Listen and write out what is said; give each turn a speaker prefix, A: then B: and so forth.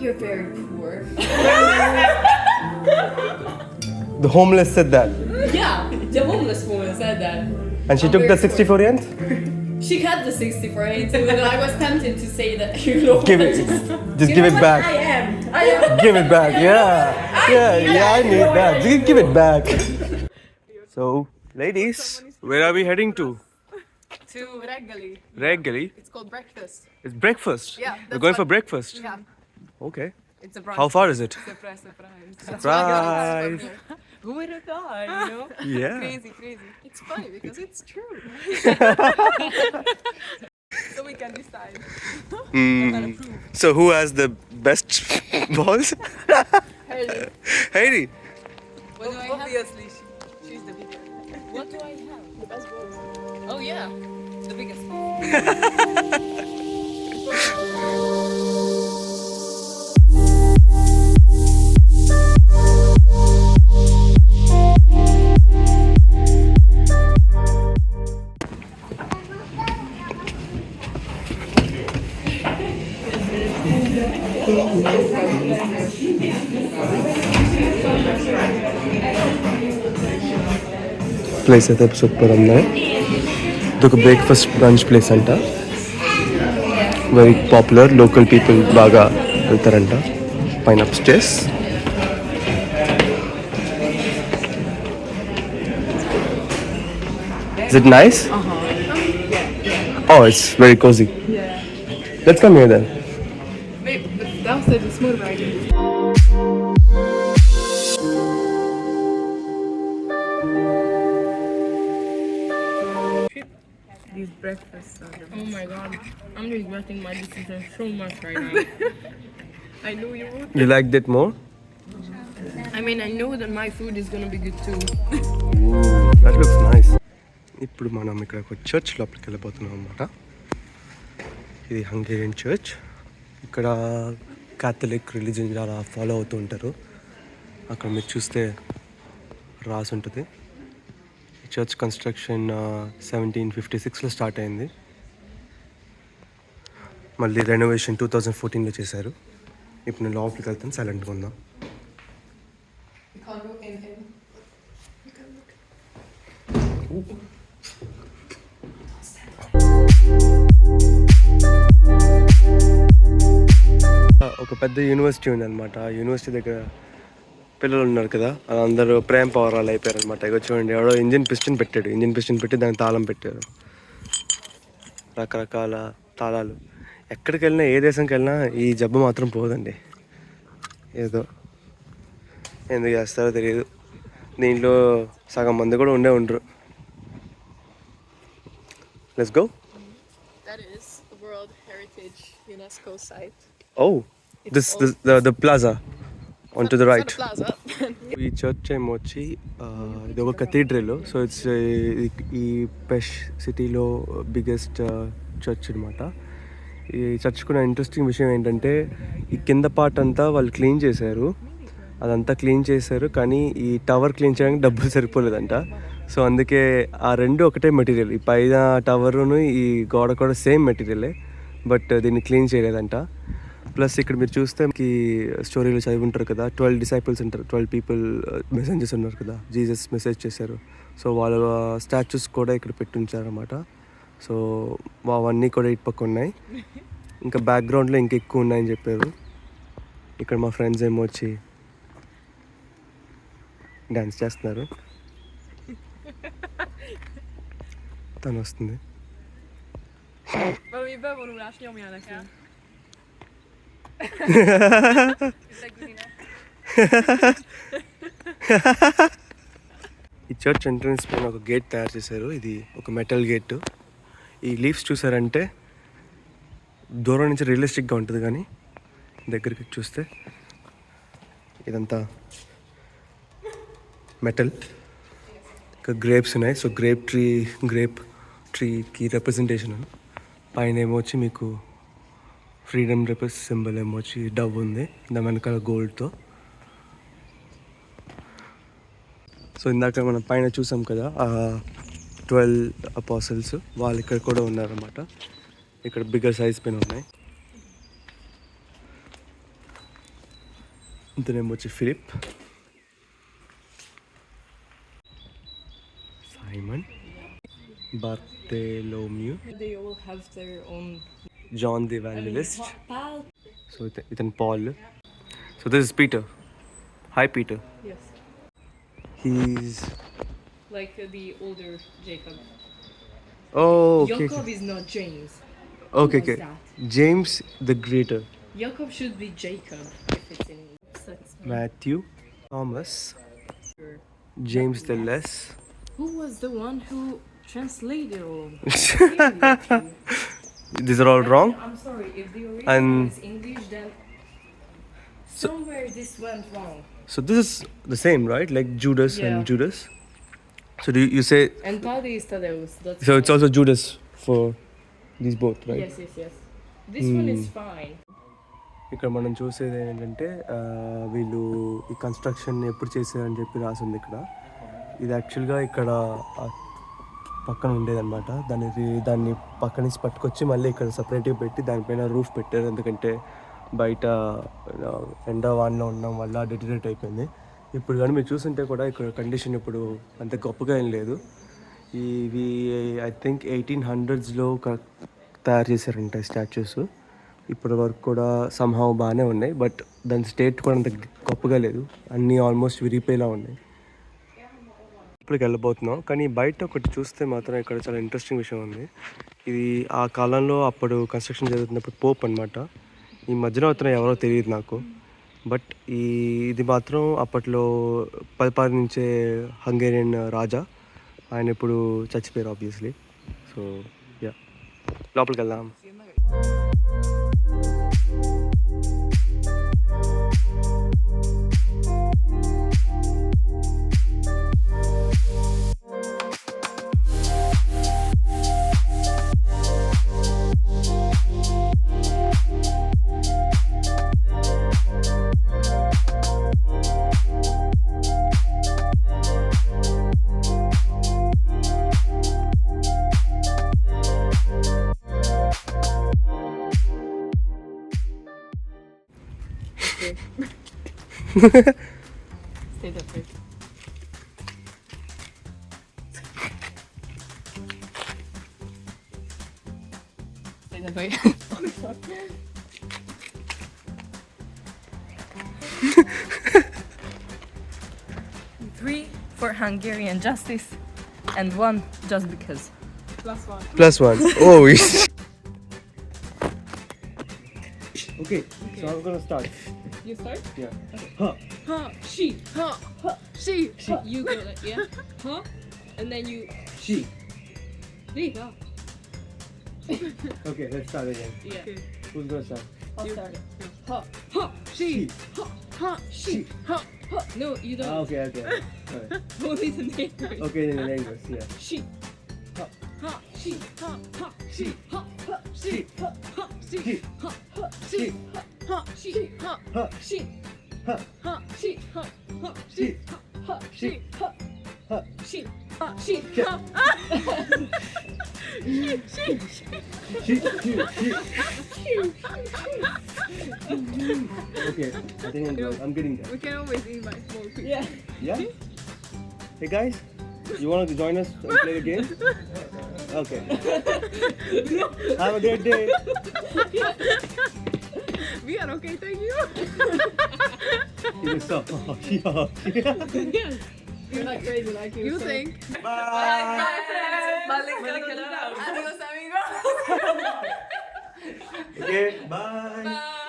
A: You're very poor.
B: The homeless said that.
A: Yeah, the homeless woman said that.
B: And she
A: I'm
B: took the
A: very
B: 64 yens?
A: poor. She had the 64 and I was tempted to say that, you know.
B: Give it. Just
A: You
B: give
A: know
B: it
A: what?
B: back.
A: I am.
B: Give it back. Yeah. Yeah, I need that. Just give it back. So, ladies, where are we heading to?
C: To Reggali.
B: Reggali.
C: It's called breakfast.
B: It's breakfast.
C: Yeah,
B: We're
C: that's
B: going
C: what-
B: for breakfast.
C: Yeah,
B: Okay.
C: it's a brunch.
B: How far is it?
C: Surprise, surprise.
B: Surprise.
C: Who would have thought, you know?
B: Yeah.
C: Crazy. It's funny because it's true. So we can decide.
B: So, who has the best balls?
C: Hailey.
B: Heidi.
C: What do I have? Obviously, she's the bigger. What do I have? The best balls. Oh yeah, the biggest.
B: Place అయితే super ఉన్నాయి. ఇది ఒక breakfast branch place అంట. Very popular, local people బాగా వెళ్తారంట. పైన stays. Is it nice? Oh, it's very cozy.
C: Yeah.
B: Let's come here then.
C: Wait, but downstairs is more right. These breakfasts are the best.
A: Oh my god, I'm regretting my decision so much right now.
C: I knew you would.
B: You liked it more?
A: I mean, I know that my food is gonna be good too.
B: That looks nice. ఇప్పుడు మనం ఇక్కడ ఒక church లోపలికి వెళ్ళిపోతున్నాం అన్నమాట. ఇది Hungarian church. ఇక్కడ Catholic religion చాలా ఫాలో అవుతూ ఉంటారు. అక్కడ మీరు చూస్తే రాసి ఉంటుంది. చర్చ్ కన్స్ట్రక్షన్ 1756లో స్టార్ట్ అయింది. మళ్ళీ రెనోవేషన్ 2014లో చేశారు. ఇప్పుడు నేను లోపలికి వెళ్తాను, సైలెంట్గా ఉందాం.
C: You can't look in him.
B: ఒక పెద్ద యూనివర్సిటీ ఉంది అనమాట. ఆ యూనివర్సిటీ దగ్గర పిల్లలు ఉన్నారు కదా, అందరూ ప్రేమ పవరాలు అయిపోయారు అనమాట. ఇక చూడండి, ఎవడో ఇంజిన్ పిస్టన్ పెట్టాడు. ఇంజిన్ పిస్టన్ పెట్టి దానికి తాళం పెట్టారు. రకరకాల తాళాలు. ఎక్కడికి వెళ్ళినా, ఏ దేశంకి వెళ్ళినా ఈ జబ్బు మాత్రం పోదండి. ఏదో ఎందుకు చేస్తారో తెలియదు. దీంట్లో సగం మంది కూడా ఉండరు. Let's go.
C: That is the World Heritage UNESCO site.
B: Oh, this the plaza on to the right.
C: It's not a plaza.
B: ఈ చర్చ్ ఏమో వచ్చి ఇది ఒక కథీడ్రల్. సో ఇట్స్ ఈ పెష్ సిటీలో బిగ్గెస్ట్ చర్చ్ అనమాట. ఈ చర్చ్ కూడా ఇంట్రెస్టింగ్ విషయం ఏంటంటే, ఈ కింద పార్ట్ అంతా వాళ్ళు క్లీన్ చేశారు. అదంతా క్లీన్ చేశారు, కానీ ఈ టవర్ క్లీన్ చేయడానికి డబ్బులు సరిపోలేదంట. సో అందుకే ఆ రెండు ఒకటే మెటీరియల్. ఈ పైన టవరును ఈ గోడ కూడా సేమ్ మెటీరియలే, బట్ దీన్ని క్లీన్ చేయలేదంట. ప్లస్ ఇక్కడ మీరు చూస్తే ఈ స్టోరీలో చదివి ఉంటారు కదా, 12 disciples ఉంటారు, 12 people మెసెంజర్స్ ఉన్నారు కదా, జీసస్ మెసేజ్ చేశారు. సో వాళ్ళ స్టాచ్యూస్ కూడా ఇక్కడ పెట్టి ఉంచారన్నమాట. సో అవన్నీ కూడా ఇటు పక్క ఉన్నాయి. ఇంకా బ్యాక్గ్రౌండ్లో ఇంకా ఎక్కువ ఉన్నాయని చెప్పారు. ఇక్కడ మా ఫ్రెండ్స్ ఏమో వచ్చి డ్యాన్స్ చేస్తున్నారు. తను వస్తుంది.
C: Valami bevonulás nyomja nekem.
B: ఈ చర్చ్ ఎంట్రన్స్ పైన ఒక గేట్ తయారు చేశారు. ఇది ఒక మెటల్ గేట్. ఈ లీవ్స్ చూసారంటే దూరం నుంచి రియలిస్టిక్గా ఉంటుంది, కానీ దగ్గరికి చూస్తే ఇదంతా మెటల్. ఇంకా గ్రేప్స్ ఉన్నాయి. సో గ్రేప్ ట్రీకి రిప్రజెంటేషన్. పైన ఏమో వచ్చి మీకు ఫ్రీడమ్ సింబల్ ఏమో వచ్చి డవ్ ఉంది, దాని వెనకాల గోల్డ్తో. సో ఇందాక మనం పైన చూసాం కదా 12 అపోసల్స్, వాళ్ళు ఇక్కడ కూడా ఉన్నారన్నమాట. ఇక్కడ బిగ్గర్ సైజ్ పెన్ ఉన్నాయి. ఇతనేమో వచ్చి Philip, Simon, Bartholomew,
A: They all have their own.
B: John the Evangelist.
A: Paul.
B: So ఇతను Paul. So this is Peter. Hi Peter.
A: Yes.
B: He's
A: Like the older Jacob.
B: Okay
A: Jacob is not James.
B: Okay
A: Who
B: okay
A: was that?
B: James the Greater.
A: Jacob should be Jacob if it's in English.
B: Matthew, Thomas, James the Less.
A: Who was the one who translated all?
B: These are all wrong.
A: I'm sorry, if the original
B: And-
A: is English, then somewhere this went wrong.
B: So this is the same, right? Like Judas
A: Yeah.
B: and Judas. So do you say
A: And Thaddeus Thaddeus. That's
B: so? It's
A: fine.
B: also Judas for these both, right?
A: Yes, yes, yes. This one is fine.
B: ఇక్కడ మనం చూసేది ఏంటంటే వీళ్ళు ఈ construction ఎప్పుడు చేశారని చెప్పి రాసింది ఇక్కడ. ఇది యాక్చువల్గా ఇక్కడ పక్కన ఉండేదన్నమాట. దాన్ని పక్క నుంచి పట్టుకొచ్చి మళ్ళీ ఇక్కడ సపరేట్గా పెట్టి దానిపైన రూఫ్ పెట్టారు. ఎందుకంటే బయట ఎండ వానలో ఉండడం వల్ల డెటిరేట్ అయిపోయింది. ఇప్పుడు కానీ మీరు చూస్తుంటే కూడా ఇక్కడ కండిషన్ ఇప్పుడు అంత గొప్పగా ఏం లేదు. ఇవి ఐ థింక్ 1800s తయారు చేశారంట స్టాచ్యూస్. ఇప్పటి వరకు కూడా సంహౌ బాగానే ఉన్నాయి, బట్ దాని స్టేట్ కూడా అంత గొప్పగా లేదు. అన్నీ ఆల్మోస్ట్ విరిగిపోయేలా ఉన్నాయి. ఇప్పటికి వెళ్ళబోతున్నాం, కానీ బయట ఒకటి చూస్తే మాత్రం ఇక్కడ చాలా ఇంట్రెస్టింగ్ విషయం ఉంది. ఇది ఆ కాలంలో అప్పుడు కన్స్ట్రక్షన్ జరుగుతున్నప్పుడు పోప్ అనమాట. ఈ మధ్యలో అతను ఎవరో తెలియదు నాకు, బట్ ఇది మాత్రం అప్పట్లో పరిపాలించే హంగేరియన్ రాజా. ఆయన ఇప్పుడు చచ్చిపోయారు ఆబ్వియస్లీ. సో యా, లోపలికి వెళ్దాం.
A: Stay that way. Stay that way. Three for Hungarian justice, and one just because.
B: +1. Oh, okay, so I'm gonna start.
A: You start?
B: Yeah.
A: Ha, she, ha, she. You go like, yeah? Huh? And then you,
B: She.
A: there you go.
B: Okay, let's start again.
A: Yeah.
B: Who's gonna start?
A: I'll start. Ha, she, ha, she, ha. No, you don't.
B: Okay. Alright.
A: Only the name. Right?
B: Okay, then the language, yeah.
A: She.
B: Ha.
A: Ha, she, ha, she, ha,
B: She.
A: she, ha, she, ha, she, ha, she, ha,
B: Ha.
A: she,
B: Ha.
A: ha, she, ha,
B: She.
A: she, ha,
B: Ha.
A: she, ha, she, ha.
B: She. Okay, I think I'm getting there.
C: We can always invite more people.
A: Yeah.
B: Yeah? Hey guys, you want to join us and play the game? Okay. Have a great day.
C: We are okay, thank you.
B: You so.
A: You're not crazy like you.
C: You
A: so-
C: think?
B: Bye.
C: Adios, amigos.
B: Okay, bye.